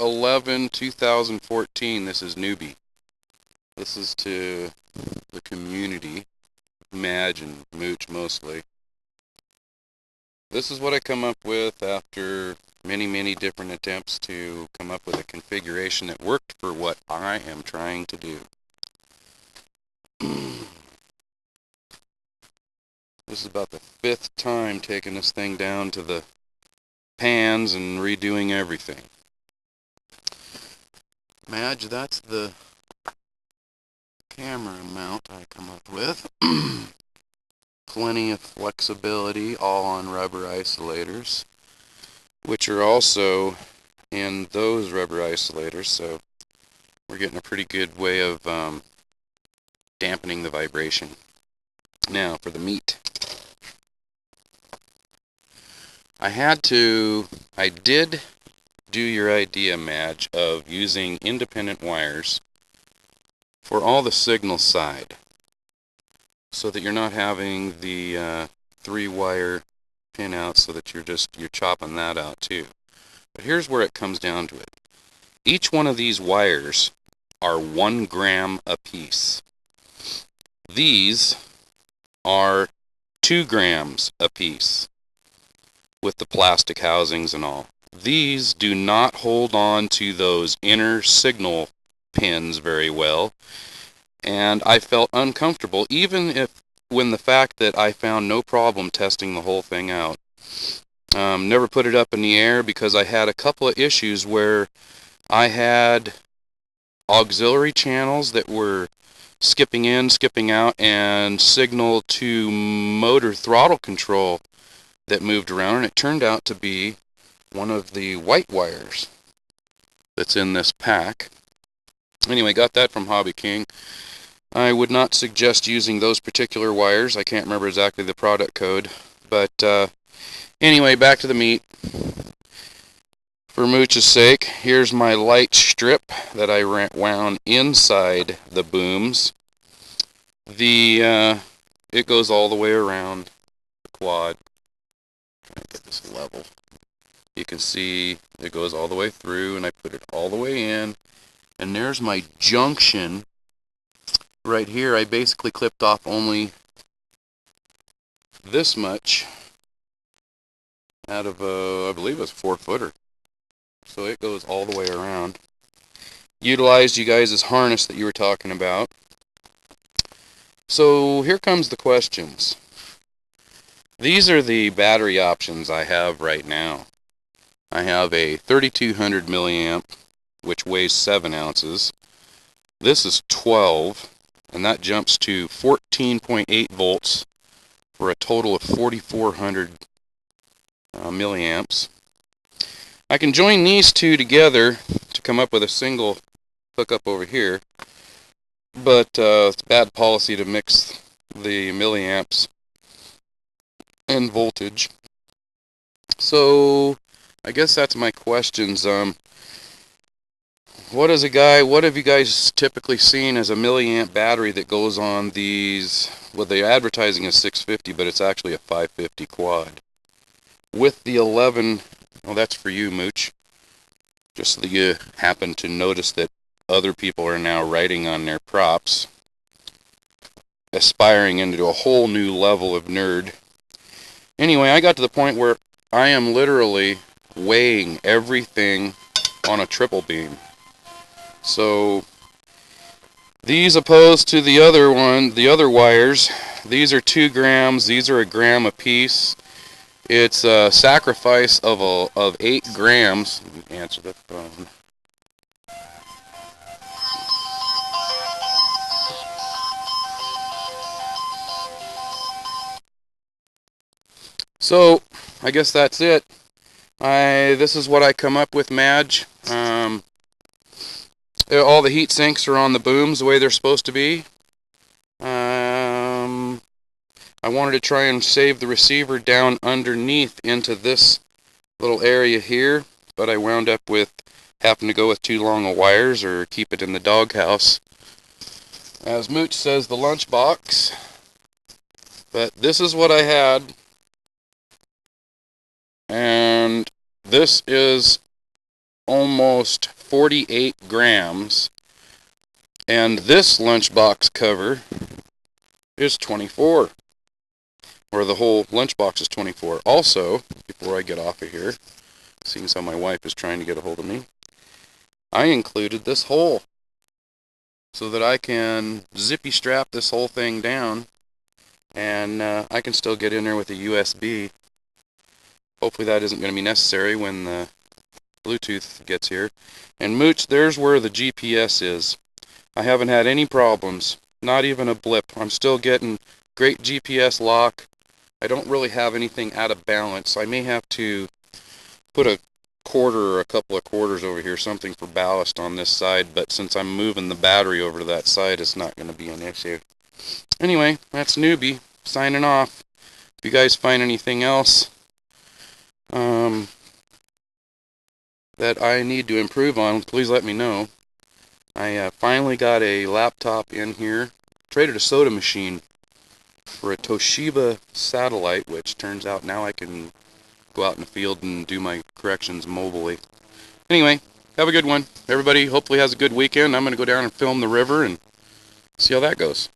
11/2014. This is Newbie. This is to the community, Madge and Mooch mostly. This is what I come up with after many different attempts to come up with a configuration that worked for what I am trying to do. This is about the 5th time taking this thing down to the pans and redoing everything. Madge, that's the camera mount I come up with. Plenty of flexibility, all on rubber isolators, which are also in those rubber isolators, so we're getting a pretty good way of dampening the vibration. Now for the meat. I did do your idea, Madge, of using independent wires for all the signal side, so that you're not having the 3-wire pin out, so that you're chopping that out too. But here's where it comes down to it. Each one of these wires are 1 gram apiece. These are 2 grams apiece, with the plastic housings and all. These do not hold on to those inner signal pins very well, and I felt uncomfortable, even when the fact that I found no problem testing the whole thing out. Never put it up in the air because I had a couple of issues where I had auxiliary channels that were skipping in, skipping out, and signal to motor throttle control that moved around, and it turned out to be one of the white wires that's in this pack. Anyway, got that from Hobby King. I would not suggest using those particular wires. I can't remember exactly the product code, but anyway, back to the meat. For Mooch's sake, here's my light strip that I wound inside the booms. It goes all the way around the quad. Trying to get this level. You can see it goes all the way through, and I put it all the way in. And there's my junction. Right here, I basically clipped off only this much out of I believe it was 4-footer. So it goes all the way around. Utilized you guys' harness that you were talking about. So here comes the questions. These are the battery options I have right now. I have a 3200 milliamp, which weighs 7 ounces. This is 12, and that jumps to 14.8 volts for a total of 4400 milliamps. I can join these two together to come up with a single hookup over here, but it's bad policy to mix the milliamps and voltage. So I guess that's my questions. What have you guys typically seen as a milliamp battery that goes on these? Well, the advertising is 650, but it's actually a 550 quad. With the 11, well, that's for you, Mooch. Just so that you happen to notice that other people are now writing on their props, aspiring into a whole new level of nerd. Anyway, I got to the point where I am literally weighing everything on a triple beam. So these, opposed to the other wires, these are 2 grams, these are 1 gram apiece. It's a sacrifice of 8 grams. Let me answer the phone. So I guess that's it. This is what I come up with, Madge. All the heat sinks are on the booms the way they're supposed to be. I wanted to try and save the receiver down underneath into this little area here, but I wound up with having to go with too long of wires or keep it in the doghouse. As Mooch says, the lunchbox. But this is what I had. And this is almost 48 grams, and this lunchbox cover is 24, or the whole lunchbox is 24. Also, before I get off of here, seeing as how my wife is trying to get a hold of me, I included this hole so that I can zippy strap this whole thing down, and I can still get in there with a USB. Hopefully that isn't going to be necessary when the Bluetooth gets here. And Mooch, there's where the GPS is. I haven't had any problems, not even a blip. I'm still getting great GPS lock. I don't really have anything out of balance. I may have to put a quarter or a couple of quarters over here, something for ballast on this side, but since I'm moving the battery over to that side, it's not going to be an issue. Anyway, that's Newbie signing off. If you guys find anything else that I need to improve on, please let me know. I finally got a laptop in here. Traded a soda machine for a Toshiba satellite, which turns out now I can go out in the field and do my corrections mobily. Anyway, have a good one. Everybody hopefully has a good weekend. I'm going to go down and film the river and see how that goes.